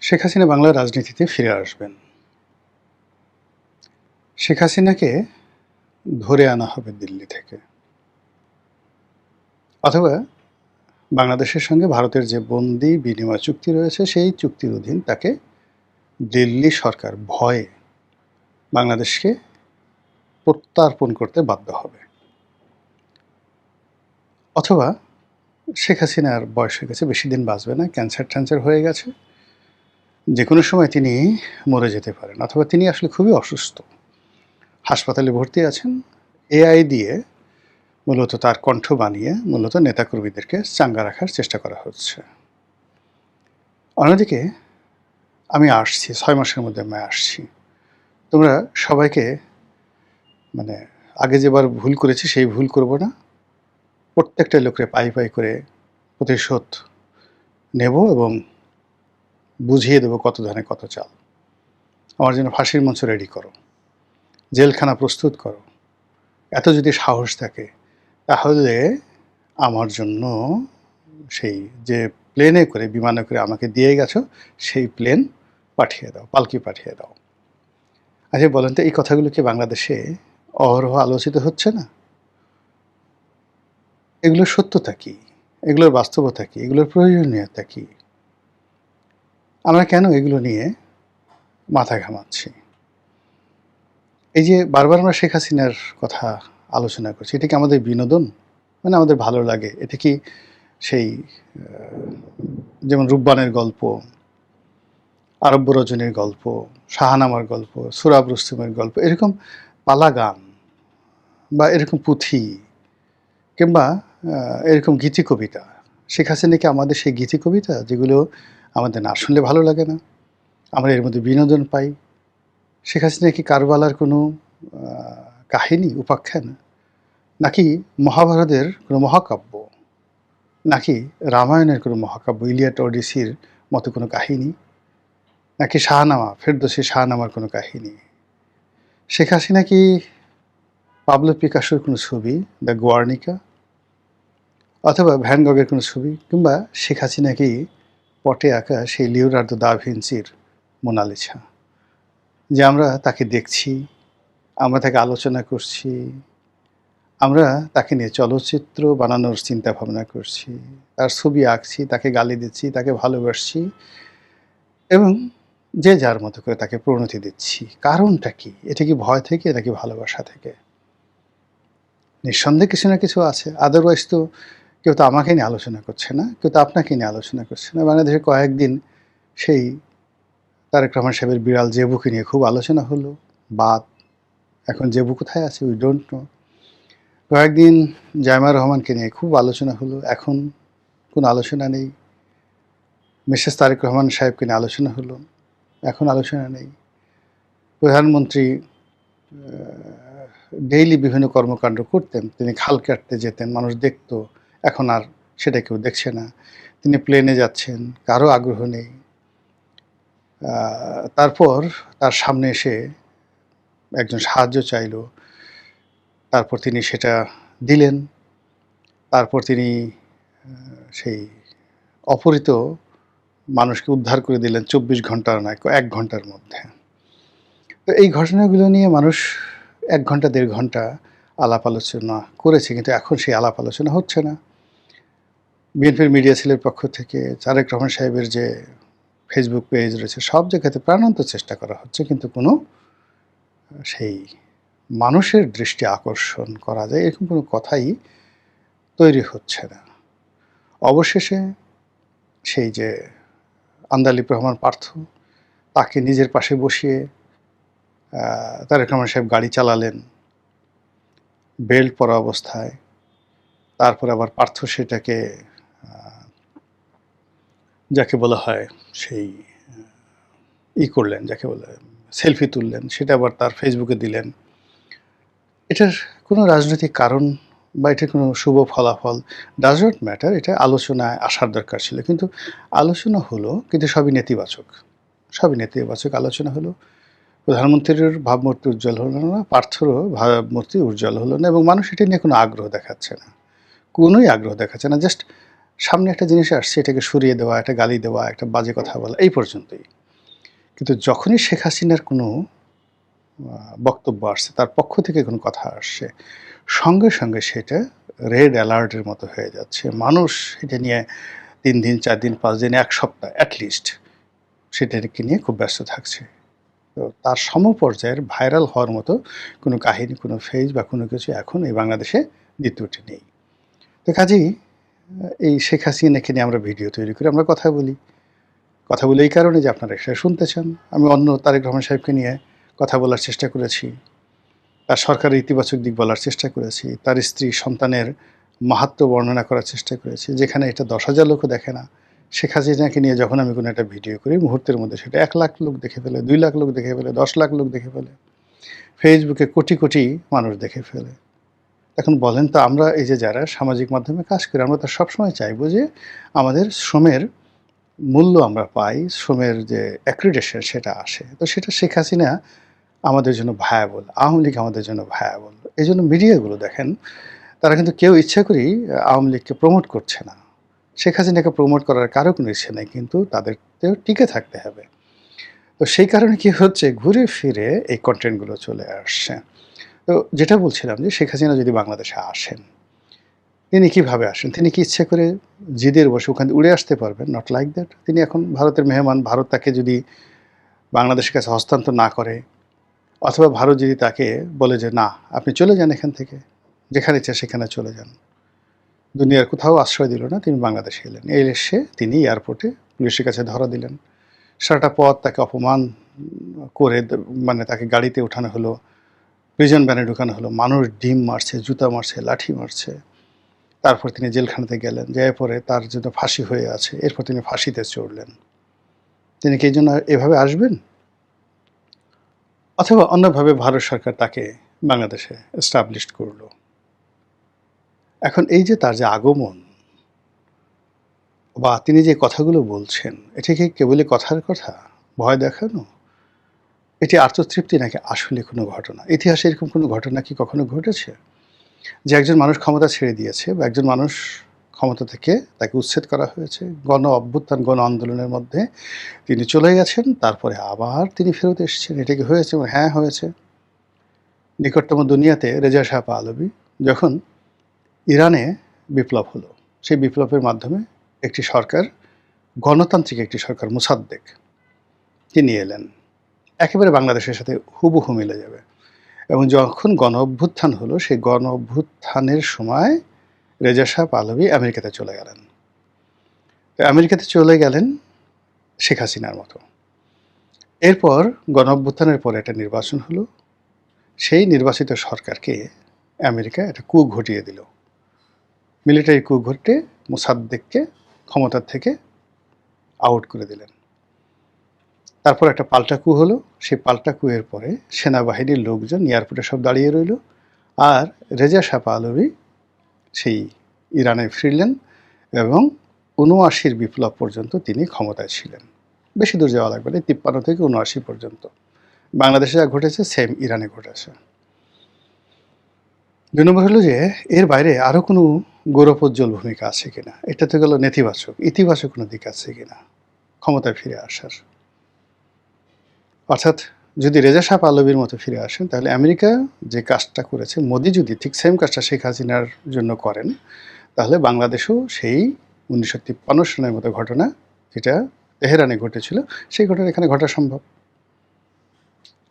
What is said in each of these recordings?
শেখ হাসিনা বাংলার রাজনীতিতে ফিরে আসবেন। শেখ হাসিনাকে ধরে আনা হবে দিল্লি থেকে, অথবা বাংলাদেশের সঙ্গে ভারতের যে বন্দি বিনিময় চুক্তি রয়েছে সেই চুক্তির অধীন তাকে দিল্লি সরকার ভয়ে বাংলাদেশকে প্রত্যার্পণ করতে বাধ্য হবে, অথবা শেখ হাসিনার বয়স হয়ে গেছে, বেশি দিন বাঁচবে না, ক্যান্সার হয়ে গেছে, যে কোনো সময় তিনি মরে যেতে পারেন, অথবা তিনি আসলে খুবই অসুস্থ, হাসপাতালে ভর্তি আছেন। এআই দিয়ে মূলত তার কণ্ঠ বানিয়ে মূলত নেতাকর্মীদেরকে চাঙ্গা রাখার চেষ্টা করা হচ্ছে। অন্যদিকে আমি আসছি 6 মাসের মধ্যে আমি আসছি, তোমরা সবাইকে আগে যেবার ভুল করেছি সেই ভুল করব না, প্রত্যেকটা লোকরে পাই করে প্রতিশোধ নেব এবং বুঝিয়ে দেব কত ধানে কত চাল। আমার জন্য ফাঁসির মঞ্চ রেডি করো, জেলখানা প্রস্তুত করো। এত যদি সাহস থাকে তাহলে আমার জন্য সেই যে প্লেনে করে বিমানে করে আমাকে দিয়ে গেছো সেই প্লেন পাঠিয়ে দাও, পালকি পাঠিয়ে দাও। আচ্ছা বলেন তো, এই কথাগুলো কি বাংলাদেশে অহরহ আলোচিত হচ্ছে না? এগুলোর সত্যতা কি, এগুলোর বাস্তবতা কি, এগুলোর প্রয়োজনীয়তা কি? আমরা কেন এগুলো নিয়ে মাথা ঘামাচ্ছি? এই যে বারবার আমরা শেখ হাসিনার কথা আলোচনা করছি, এটা কি আমাদের বিনোদন, আমাদের ভালো লাগে? এটা কি সেই যেমন রূপবানের গল্প, আরব্য রজনীর গল্প, শাহানামার গল্প, সুরাব রুস্তুমের গল্প, এরকম পালা গান বা এরকম পুঁথি কিংবা এরকম গীতি কবিতা, শেখ হাসিনা কি আমাদের সেই গীতি কবিতা যেগুলো আমাদের না শুনলে ভালো লাগে না, আমরা এর মধ্যে বিনোদন পাই? শেখ হাসিনা কি কারবালার কোনো কাহিনী, উপাখ্যান, নাকি মহাভারতের কোনো মহাকাব্য, নাকি রামায়ণের কোনো মহাকাব্য, ইলিয়াড ওডিসির মতো কোনো কাহিনী, নাকি শাহনামা, ফেরদৌসী শাহনামার কোনো কাহিনী? শেখ হাসিনা কি পাবলো পিকাসোর কোনো ছবি, দ্য গুয়ার্নিকা, অথবা ভ্যান গগের কোনো ছবি, কিংবা শেখ হাসিনা কি পটে আঁকা সেই লিওনার্দো দা ভিঞ্চির মোনালিসা, যে আমরা তাকে দেখছি, আমরা তাকে আলোচনা করছি, আমরা তাকে নিয়ে চলচ্চিত্র বানানোর চিন্তা ভাবনা করছি, তার ছবি আঁকছি, তাকে গালি দিচ্ছি, তাকে ভালোবাসছি এবং যে যার মতো করে তাকে প্রণতি দিচ্ছি। কারণটা কি? এটা কি ভয় থেকে নাকি ভালোবাসা থেকে? নিঃসন্দেহে কিছু না কিছু আছে, আদারওয়াইজ তো কেউ তো আমাকে নিয়ে আলোচনা করছে না, কেউ তো আপনাকে নিয়ে আলোচনা করছে না। বাংলাদেশে কয়েকদিন সেই তারেক রহমান সাহেবের বিড়াল জেবুকে নিয়ে খুব আলোচনা হলো, বাদ। এখন জেবু কোথায় আছে উই ডোন্ট নো। কয়েকদিন জায়মা রহমানকে নিয়ে খুব আলোচনা হলো, এখন কোনো আলোচনা নেই। মিসেস তারেক রহমান সাহেবকে নিয়ে আলোচনা হলো, এখন আলোচনা নেই। প্রধানমন্ত্রী ডেইলি বিভিন্ন কর্মকাণ্ড করতেন, তিনি খাল কাটতে যেতেন, মানুষ দেখতো, এখন আর সেটা কেউ দেখছে না। তিনি প্লেনে যাচ্ছেন, কারো আগ্রহ নেই। তারপর তার সামনে এসে একজন সাহায্য চাইল, তারপর তিনি সেটা দিলেন। তারপর তিনি সেই অপহৃত মানুষকে উদ্ধার করে দিলেন 24 ঘন্টার নয়, 1 ঘন্টার মধ্যে। তো এই ঘটনাগুলো নিয়ে মানুষ 1 ঘন্টা 1.5 ঘন্টা আলাপ আলোচনা করেছে, কিন্তু এখন সেই আলাপ আলোচনা হচ্ছে না। বিএনপির মিডিয়া সেলের পক্ষ থেকে তারেক রহমান সাহেবের যে ফেসবুক পেজ রয়েছে, সব জায়গাতে প্রাণান্ত চেষ্টা করা হচ্ছে, কিন্তু কোনো সেই মানুষের দৃষ্টি আকর্ষণ করা যায় এরকম কোনো কথাই তৈরি হচ্ছে না। অবশেষে সেই যে আন্দালিব রহমান পার্থ, তাকে নিজের পাশে বসিয়ে তারেক রহমান সাহেব গাড়ি চালালেন বেল্ট পরা অবস্থায়। তারপর আবার পার্থ সেটাকে যাকে বলা হয় সেই করলেন, যাকে বলে সেলফি তুললেন, সেটা আবার তার ফেসবুকে দিলেন। এটার কোনো রাজনৈতিক কারণ বা এটার কোনো শুভ ফলাফল ডাজ নট ম্যাটার, এটা আলোচনায় আসার দরকার ছিল, কিন্তু আলোচনা হলো, কিন্তু সবই নেতিবাচক, সবই নেতিবাচক আলোচনা হলো। প্রধানমন্ত্রীর ভাবমূর্তি উজ্জ্বল হলো না, পার্থরও ভাবমূর্তি উজ্জ্বল হলো না, এবং মানুষ এটা নিয়ে কোনো আগ্রহ দেখাচ্ছে না, কোনোই আগ্রহ দেখাচ্ছে না। জাস্ট সামনে একটা জিনিস আসছে, এটাকে সরিয়ে দেওয়া, একটা গালি দেওয়া, একটা বাজে কথা বলা, এই পর্যন্তই। কিন্তু যখনই শেখ হাসিনার কোনো বক্তব্য আসছে, তার পক্ষ থেকে কোনো কথা আসছে, সঙ্গে সঙ্গে সেটা রেড অ্যালার্টের মতো হয়ে যাচ্ছে। মানুষ এটা নিয়ে ৩ দিন, ৪ দিন, ৫ দিন, ১ সপ্তাহ অ্যাটলিস্ট সেটাকে নিয়ে খুব ব্যস্ত থাকছে। তো তার সমপর্যায়ের ভাইরাল হওয়ার মতো কোনো কাহিনী, কোনো ফেজ বা কোনো কিছু এখন এই বাংলাদেশে দ্বিতীয়টি নেই। তো কাজেই এই শেখ হাসিনাকে নিয়ে আমরা ভিডিও তৈরি করি, আমরা কথা বলি। কথা বলি এই কারণে যে আপনারা সেটা শুনতে চান। আমি অন্য তারেক রহমান সাহেবকে নিয়ে কথা বলার চেষ্টা করেছি। তার সরকারের ইতিবাচক দিক বলার চেষ্টা করেছি। তার স্ত্রী সন্তানের মাহাত্ম্য বর্ণনা করার চেষ্টা করেছি। যেখানে এটা ১০,০০০ লোকও দেখে না। শেখ হাসিনাকে নিয়ে যখন আমি কোনো একটা ভিডিও করি, মুহূর্তের মধ্যে সেটা ১,০০,০০০ লোক দেখে ফেলে, ২,০০,০০০ লোক দেখে ফেলে, ১০,০০,০০০ লোক দেখে ফেলে। ফেসবুকে কোটি কোটি মানুষ দেখে ফেলে। এখন বলেন তো, আমরা এই যে যারা সামাজিক মাধ্যমে কাজ করি, আমরা তো সবসময় চাইবো যে আমাদের শ্রমের মূল্য আমরা পাই, শ্রমের যে অ্যাক্রিডিটেশন সেটা আসে। তো সেটা শেখ হাসিনা আমাদের জন্য ভায়াবল, আওয়ামী লীগ আমাদের জন্য ভায়াবল। এই জন্য মিডিয়াগুলো দেখেন, তারা কিন্তু কেউ ইচ্ছা করেই আওয়ামী লীগকে প্রমোট করছে না। শেখ হাসিনাকে প্রমোট করার কারো কোনো ইচ্ছে নেই, কিন্তু তাদেরকেও টিকে থাকতে হবে। তো সেই কারণে কি হচ্ছে, ঘুরে ফিরে এই কন্টেন্টগুলো চলে আসছে। তো যেটা বলছিলাম যে শেখ হাসিনা যদি বাংলাদেশে আসেন, তিনি কিভাবে আসেন? তিনি কি ইচ্ছে করে জিদের বসে ওখান থেকে উড়ে আসতে পারবেন? Not like that. তিনি এখন ভারতের মেহমান। ভারত তাকে যদি বাংলাদেশের কাছে হস্তান্তর না করে, অথবা ভারত যদি তাকে বলে যে না, আপনি চলে যান এখান থেকে, যেখানে ইচ্ছা সেখানে চলে যান, দুনিয়ার কোথাও আশ্রয় দিল না, তিনি বাংলাদেশে এলেন। এসে তিনি এয়ারপোর্টে পুলিশের কাছে ধরা দিলেন। সারাটা পথ তাকে অপমান করে মানে তাকে গাড়িতে ওঠানো হলো, প্রিজন ভ্যানে ঢুকানো হলো, মানুষ ডিম মারছে, জুতা মারছে, লাঠি মারছে। তারপর তিনি জেলখানাতে গেলেন, যাওয়ার পরে তার জন্য ফাঁসি হয়ে আছে, এরপর তিনি ফাঁসিতে চড়লেন। তিনি কি এই জন্য এভাবে আসবেন? অথবা অন্যভাবে ভারত সরকার তাকে বাংলাদেশে এস্টাবলিশড করলো। এখন এই যে তার যে আগমন বা তিনি যে কথাগুলো বলছেন, এটা কি কেবলই কথার কথা, ভয় দেখানো? এটি আত্মতৃপ্তি নাকি আসলে কোনো ঘটনা? ইতিহাসে এরকম কোনো ঘটনা কি কখনো ঘটেছে যে একজন মানুষ ক্ষমতা ছেড়ে দিয়েছে বা একজন মানুষ ক্ষমতা থেকে তাকে উচ্ছেদ করা হয়েছে, গণ অভ্যুত্থান, গণ আন্দোলনের মধ্যে তিনি চলে গেছেন, তারপরে আবার তিনি ফেরত এসেছেন? এটা কি হয়েছে? হ্যাঁ, হয়েছে। নিকটতম দুনিয়াতে রেজা শাহ পাহলভি যখন ইরানে বিপ্লব হলো, সেই বিপ্লবের মাধ্যমে একটি সরকার, গণতান্ত্রিক একটি সরকার মোসাদ্দেক, তিনি এলেন। একেবারে বাংলাদেশের সাথে হুবহু মিলে যাবে। এবং যখন গণ অভ্যুত্থান হলো, সেই গণ অভ্যুত্থানের সময় রেজা শাহ পাহলভি আমেরিকাতে চলে গেলেন। তো আমেরিকাতে চলে গেলেন শেখ হাসিনার মতো। এরপর গণ অভ্যুত্থানের পরে একটা নির্বাচন হলো। সেই নির্বাচিত সরকারকে আমেরিকা একটা কূ ঘটিয়ে দিল। মিলিটারি কূ ঘটে মোসাদ্দেককে ক্ষমতার থেকে আউট করে দিলেন। তারপর একটা পাল্টা কূ হলো। সেই পাল্টা কূয়ের পরে সেনাবাহিনীর লোকজন এয়ারপোর্টে সব দাঁড়িয়ে রইল, আর রেজা শাহ পাহলভি সেই ইরানে ফিরলেন এবং ৭৯ বিপ্লব পর্যন্ত তিনি ক্ষমতায় ছিলেন। বেশি দূর যাওয়া লাগবে না, ৫৩ থেকে ৭৯ পর্যন্ত। বাংলাদেশে যা ঘটেছে সেম ইরানে ঘটেছে। ২ নম্বর হলো যে এর বাইরে আরও কোনো গৌরবোজ্জ্বল ভূমিকা আছে কিনা। এটা তো গেল নেতিবাচক। ইতিবাচক কোনো দিক আছে কিনা ক্ষমতায় ফিরে আসার? অর্থাৎ যদি রেজা শাহ পাহলভীর মতো ফিরে আসেন, তাহলে আমেরিকা যে কাজটা করেছে, মোদি যদি ঠিক সেম কাজটা শেখ হাসিনার জন্য করেন, তাহলে বাংলাদেশেও সেই ১৯৫৩ সনের মতো ঘটনা যেটা তেহরানে ঘটেছিল, সেই ঘটনা এখানে ঘটা সম্ভব।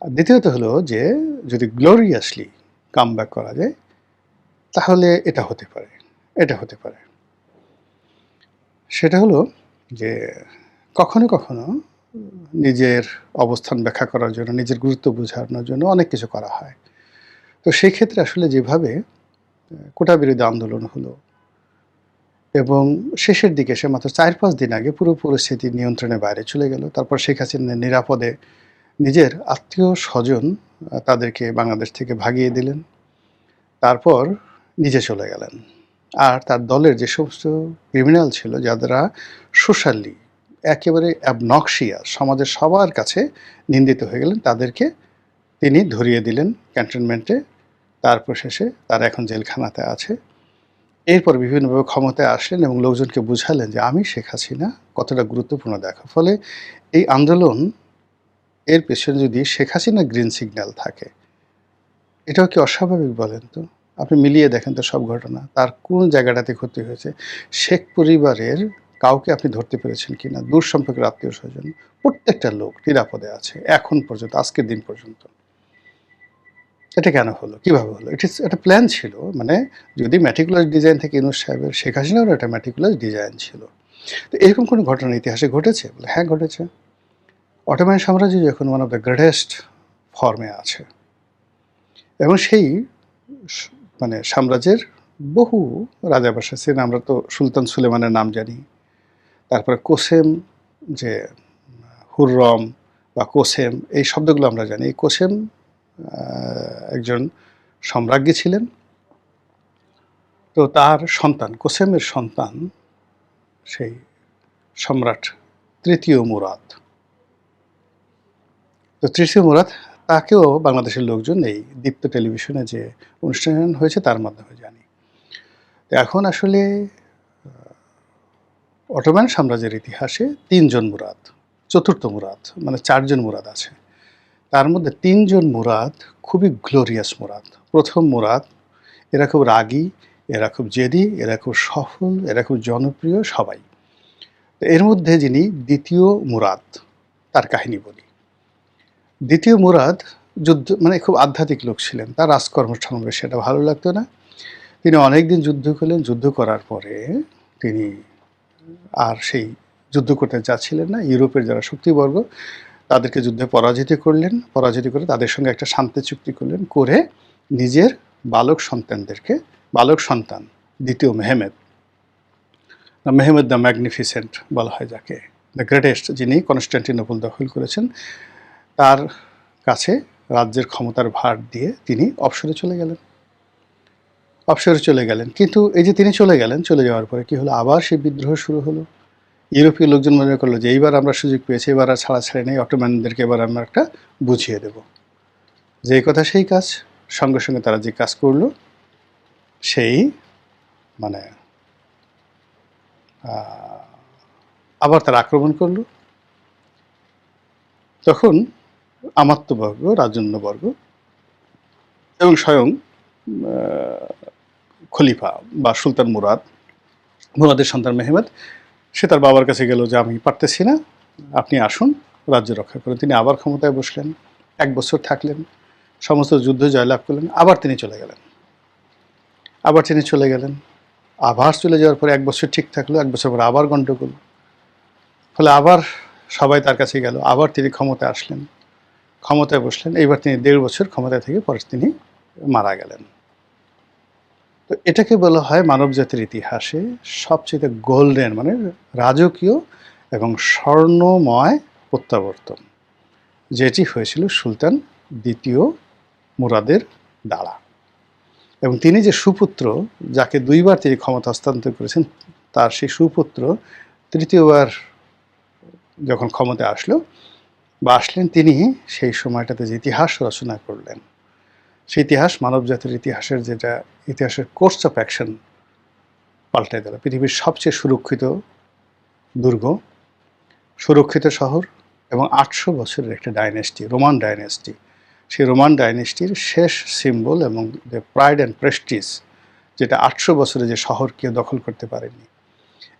আর দ্বিতীয়ত হলো যে যদি গ্লোরিয়াসলি কামব্যাক করা যায়, তাহলে এটা হতে পারে, এটা হতে পারে। সেটা হলো যে কখনো কখনো নিজের অবস্থান ব্যাখ্যা করার জন্য, নিজের গুরুত্ব বোঝানোর জন্য অনেক কিছু করা হয়। তো সেই ক্ষেত্রে আসলে যেভাবে কোটা বিরোধী আন্দোলন হলো এবং শেষের দিকে এসে মাত্র ৪-৫ দিন আগে পুরো পরিস্থিতি নিয়ন্ত্রণের বাইরে চলে গেল। তারপর শেখ হাসিনা নিরাপদে নিজের আত্মীয়-স্বজন তাদেরকে বাংলাদেশ থেকে ভাগিয়ে দিলেন। তারপর নিজে চলে গেলেন। আর তার দলের যে সমস্ত ক্রিমিনাল ছিল, যারা সোশ্যালি একেবারে অ্যাবনক্সিয়াস, সমাজের সবার কাছে নিন্দিত হয়ে গেলেন, তাদেরকে তিনি ধরিয়ে দিলেন ক্যান্টনমেন্টে। তারপর শেষে তারা এখন জেলখানাতে আছে। এরপর বিভিন্নভাবে ক্ষমতায় আসলেন এবং লোকজনকে বুঝালেন যে আমি শেখ হাসিনা কতটা গুরুত্বপূর্ণ দেখা। ফলে এই আন্দোলন এর পেছনে যদি শেখ হাসিনা গ্রিন সিগন্যাল থাকে, এটাও কি অস্বাভাবিক বলেন তো? আপনি মিলিয়ে দেখেন তো সব ঘটনা। তার কোন জায়গাটাতে ক্ষতি হয়েছে? শেখ পরিবারের কাউকে আপনি ধরতে পেরেছেন কিনা? দূর সম্পর্কের আত্মীয়স্বজন প্রত্যেকটা লোক নিরাপদে আছে এখন পর্যন্ত, আজকের দিন পর্যন্ত। এটা কেন হলো? কিভাবে হলো? ইট ইস একটা প্ল্যান ছিল। মানে যদি ম্যাটিকুলাস ডিজাইন থেকে ইউনূস সাহেবের, শেখ হাসিনারও একটা ম্যাটিকুলাস ডিজাইন ছিল। তো এরকম কোনো ঘটনা ইতিহাসে ঘটেছে? বলে হ্যাঁ, ঘটেছে। অটোমান সাম্রাজ্য যখন ওয়ান অফ দ্য গ্রেটেস্ট ফর্মে আছে এবং সেই মানে সাম্রাজ্যের বহু রাজাবাসা ছিলেন। আমরা তো সুলতান সুলেমানের নাম জানি, তারপরে কোসেম, যে হুররম বা কোসেম, এই শব্দগুলো আমরা জানি। এই কোসেম একজন সম্রাজ্ঞী ছিলেন। তো তার সন্তান, কোসেমের সন্তান সেই সম্রাট তৃতীয় মুরাদ। তো তৃতীয় মুরাদ, তাকেও বাংলাদেশের লোকজন এই দীপ্ত টেলিভিশনে যে অনুষ্ঠান হয়েছে তার মাধ্যমে জানি। এখন আসলে অটোমান সাম্রাজ্যের ইতিহাসে ৩ জন মুরাদ, চতুর্থ মুরাদ, মানে ৪ জন মুরাদ আছে। তার মধ্যে ৩ জন মুরাদ খুবই গ্লোরিয়াস মুরাদ। প্রথম মুরাদ, এরা খুব রাগী, এরা খুব জেদি, এরা খুব সফল, এরা খুব জনপ্রিয় সবাই। এর মধ্যে যিনি দ্বিতীয় মুরাদ, তার কাহিনী বলি। দ্বিতীয় মুরাদ যুদ্ধ, মানে খুব আধ্যাত্মিক লোক ছিলেন। তার রাজকর্ম সম্পর্কে সেটা ভালো লাগতো না। তিনি অনেক দিন যুদ্ধ করলেন। যুদ্ধ করার পরে তিনি আর সেই যুদ্ধ করতে চাচ্ছিলেন না। ইউরোপের যারা শক্তিবর্গ তাদেরকে যুদ্ধে পরাজিত করলেন। পরাজিত করে তাদের সঙ্গে একটা শান্তি চুক্তি করলেন, করে নিজের বালক সন্তান দ্বিতীয় মেহমেদ, মেহমেদ দ্য ম্যাগনিফিসেন্ট বলা হয় যাকে, দ্য গ্রেটেস্ট, যিনি কনস্টান্টিনোপল দখল করেছেন, তার কাছে রাজ্যের ক্ষমতার ভার দিয়ে তিনি অবসরে চলে গেলেন। কিন্তু এই যে তিনি চলে যাওয়ার পরে কি হলো? আবার সেই বিদ্রোহ শুরু হলো। ইউরোপীয় লোকজন মনে করলো যে এইবার আমরা সুযোগ পেয়েছি, এবার আর ছাড়াছাড়ি নেই, অটোম্যানদেরকে এবার আমরা একটা বুঝিয়ে দেব। যেই কথা সেই কাজ। সঙ্গে সঙ্গে তারা যে কাজ করলো, সেই মানে আবার তারা আক্রমণ করলো। তখন আমাত্যবর্গ, রাজন্যবর্গ এবং স্বয়ং খলিফা বা সুলতান মুরাদের সন্তান মেহমেদ, সে তার বাবার কাছে গেল যে আমি পারতেছি না, আপনি আসুন রাজ্য রক্ষা করুন। তিনি আবার ক্ষমতায় বসলেন, 1 বছর থাকলেন, সমস্ত যুদ্ধ জয়লাভ করলেন, আবার তিনি চলে গেলেন। আবার চলে যাওয়ার পরে 1 বছর ঠিক থাকলো, 1 বছর পর আবার গণ্ডগোল, ফলে আবার সবাই তার কাছে গেল, আবার তিনি ক্ষমতায় আসলেন, ক্ষমতায় বসলেন। এইবার তিনি 1.5 বছর ক্ষমতায় থেকে পরে তিনি মারা গেলেন। তো এটাকে বলা হয় মানব জাতির ইতিহাসে সবচেয়ে গোল্ডেন, মানে রাজকীয় এবং স্বর্ণময় প্রত্যাবর্তন, যেটি হয়েছিল সুলতান দ্বিতীয় মুরাদের দ্বারা। এবং তিনি যে সুপুত্র, যাকে 2বার তিনি ক্ষমতা হস্তান্তর করেছেন, তার সেই সুপুত্র তৃতীয়বার যখন ক্ষমতায় আসলেন, তিনি সেই সময়টাতে যে ইতিহাস রচনা করলেন, সেই ইতিহাস মানব জাতির ইতিহাসের কোর্স অফ অ্যাকশন পাল্টে দিল। পৃথিবীর সবচেয়ে সুরক্ষিত দুর্গ, সুরক্ষিত শহর এবং 800 বছরের একটা ডাইনেস্টি, রোমান ডাইনেস্টি, সেই রোমান ডাইনেস্টির শেষ সিম্বল এবং দ্য প্রাইড অ্যান্ড প্রেস্টিজ, যেটা 800 বছরে যে শহর কেউ দখল করতে পারেনি,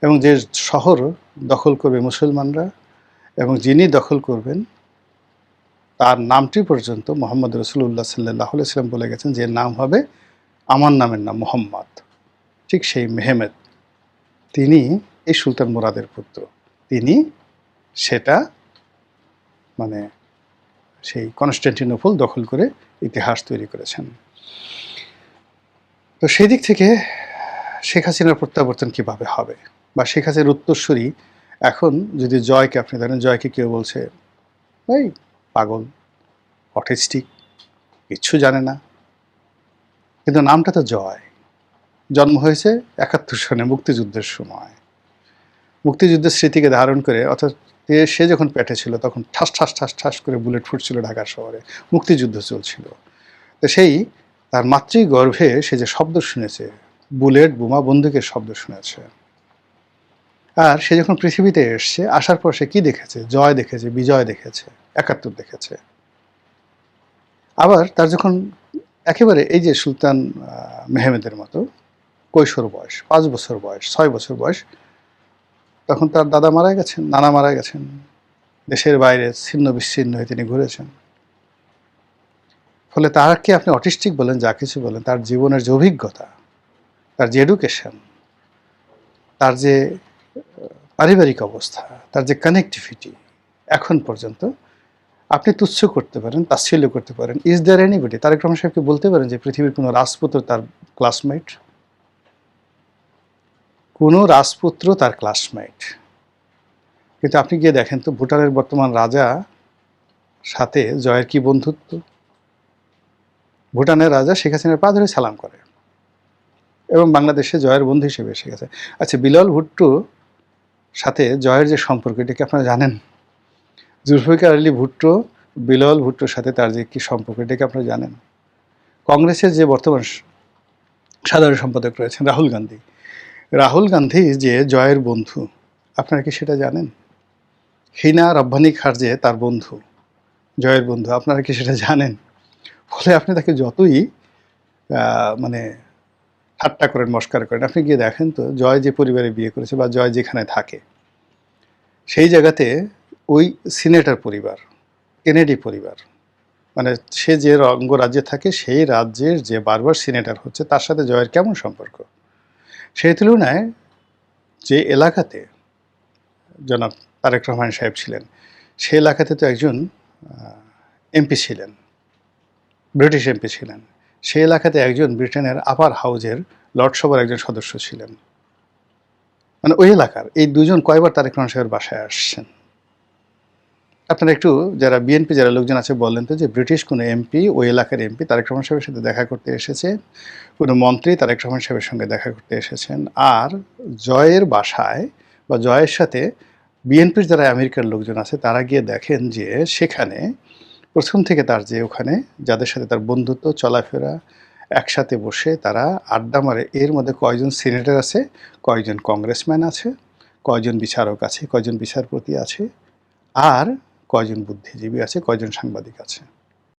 এবং যে শহর দখল করবে মুসলমানরা, এবং যিনি দখল করবেন তার নামটি পর্যন্ত মোহাম্মদ রাসূলুল্লাহ সাল্লাল্লাহু আলাইহি ওয়াসাল্লাম বলে গেছেন যে নাম হবে আমার নামের নাম মোহাম্মদ। ঠিক সেই মেহমেদ, তিনি এই সুলতান মুরাদের পুত্র। তিনি সেটা মানে সেই কনস্টান্টিনোপল দখল করে ইতিহাস তৈরি করেছেন। তো সেই দিক থেকে শেখ হাসিনার প্রত্যাবর্তন কীভাবে হবে, বা শেখ হাসিনার উত্তরসূরি এখন যদি জয়কে আপনি ধরেন, জয়কে কেউ বলছে এই পাগল, অটিস্টিক, কিচ্ছু জানে না, কিন্তু নামটা তো জয়। জন্ম হয়েছে 71 সনে, মুক্তিযুদ্ধের সময়। মুক্তিযুদ্ধের স্মৃতিকে ধারণ করে, অর্থাৎ সে যখন পেটে ছিল তখন ঠাস ঠাস ঠাস ঠাস করে বুলেট ফুটছিল ঢাকা শহরে, মুক্তিযুদ্ধ চলছিল। তো সেই তার মাতৃগর্ভে সে যে শব্দ শুনেছে, বুলেট, বোমা, বন্দুকের শব্দ শুনেছে, আর সে যখন পৃথিবীতে এসছে, আসার পর সে কী দেখেছে? জয় দেখেছে, বিজয় দেখেছে। 71 দেখেছে। আবার তার যখন একেবারে এই যে সুলতান মেহমেদের মতো কৈশোর বয়স, 5 বছর বয়স, 6 বছর বয়স, তখন তার দাদা মারা গেছেন, নানা মারা গেছেন, দেশের বাইরে ছিন্ন বিচ্ছিন্ন হয়ে তিনি ঘুরেছেন। ফলে তাকে আপনি অটিস্টিক বলেন, যা কিছু বলেন, তার জীবনের যে অভিজ্ঞতা, তার যে এডুকেশন, তার যে পারিবারিক অবস্থা, তার যে কানেক্টিভিটি, এখন পর্যন্ত আপনি তুচ্ছ করতে পারেন, তাচ্ছিল্য করতে পারেন। Is there anybody, Tarique Rahman সাহেবকে বলতে পারেন যে পৃথিবীর কোনো রাজপুত্র তার ক্লাসমেট? কোনো রাজপুত্র তার ক্লাসমেট? কিন্তু আপনি গিয়ে দেখেন তো ভুটানের বর্তমান রাজা সাথে জয়ের কি বন্ধুত্ব। ভুটানের রাজা শেখ হাসিনার পা ধরে সালাম করে এবং বাংলাদেশে জয়ের বন্ধু হিসেবে এসে গেছে। আচ্ছা, বিলাল ভুট্টো সাথে জয়ের যে সম্পর্ক, এটা কি আপনারা জানেন? জুলফিকার আলী ভুট্টো বিলাল ভুট্টোর সাথে তার যে কি সম্পর্ক, এটা কি আপনারা জানেন? কংগ্রেসের যে বর্তমান সাধারণ সম্পাদক রয়েছেন রাহুল গান্ধী যে জয়ের বন্ধু, আপনারা কি সেটা জানেন? হিনা রব্বানী খারজে তার বন্ধু, জয়ের বন্ধু, আপনারা কি সেটা জানেন? ফলে আপনি তাকে যতই মানে ঠাট্টা করেন, মস্কার করেন, আপনি গিয়ে দেখেন তো জয় যে পরিবারে বিয়ে করেছে বা জয় যেখানে থাকে সেই জায়গাতে ওই সিনেটর পরিবার, কেনেডি পরিবার, মানে সে যে অঙ্গরাজ্যে থাকে সেই রাজ্যের যে বারবার সিনেটর হচ্ছে তার সাথে জয়ের কেমন সম্পর্ক। সেই তুলনায় যে এলাকাতে জনাব তারেক রহমান সাহেব ছিলেন, সেই এলাকাতে তো একজন এমপি ছিলেন, ব্রিটিশ এমপি ছিলেন। সেই এলাকাতে একজন ব্রিটেনের আপার হাউজের লর্ডসভার একজন সদস্য ছিলেন। মানে ওই এলাকার এই দুজন কয়বার তারেক রহমান সাহেবের বাসায় আসছেন? আপনারা একটু যারা বিএনপি যারা লোকজন আছে বললেন তো যে ব্রিটিশ কোনো এমপি, ওই এলাকার এমপি তারেক রহমান সাহেবের সাথে দেখা করতে এসেছে, কোনো মন্ত্রী তারেক রহমান সাহেবের সঙ্গে দেখা করতে এসেছেন, আর জয়ের বাসায় বা জয়ের সাথে বিএনপির যারা আমেরিকার লোকজন আছে তারা গিয়ে দেখেন যে সেখানে প্রথম থেকে তার যে ওখানে যাদের সাথে তার বন্ধুত্ব, চলাফেরা, একসাথে বসে তারা আড্ডা মারে, এর মধ্যে কয়জন সিনেটর আছে, কয়জন কংগ্রেসম্যান আছে, কয়জন বিচারক আছে, কয়জন বিচারপতি আছে, আর কয়জন বুদ্ধিজীবী আছে, কয়জন সাংবাদিক আছে।